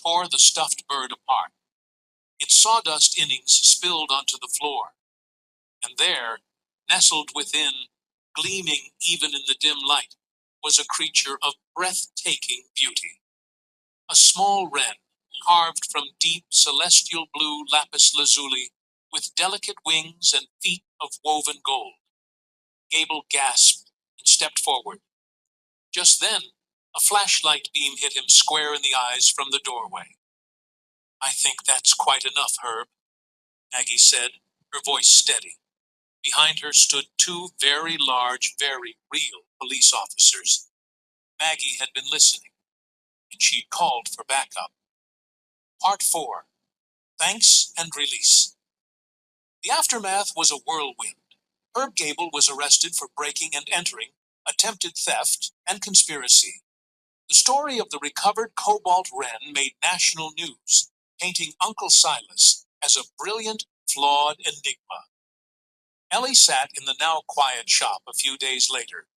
tore the stuffed bird apart. Its sawdust innings spilled onto the floor, and there, nestled within, gleaming even in the dim light, was a creature of breathtaking beauty. A small wren, carved from deep celestial blue lapis lazuli, with delicate wings and feet of woven gold. Gable gasped and stepped forward. Just then, a flashlight beam hit him square in the eyes from the doorway. "I think that's quite enough, Herb," Maggie said, her voice steady. Behind her stood two very large, very real police officers. Maggie had been listening, and she'd called for backup. Part 4. Thanks and Release. The aftermath was a whirlwind. Herb Gable was arrested for breaking and entering, attempted theft, and conspiracy. The story of the recovered Cobalt wren made national news, painting Uncle Silas as a brilliant, flawed enigma. Ellie sat in the now quiet shop a few days later,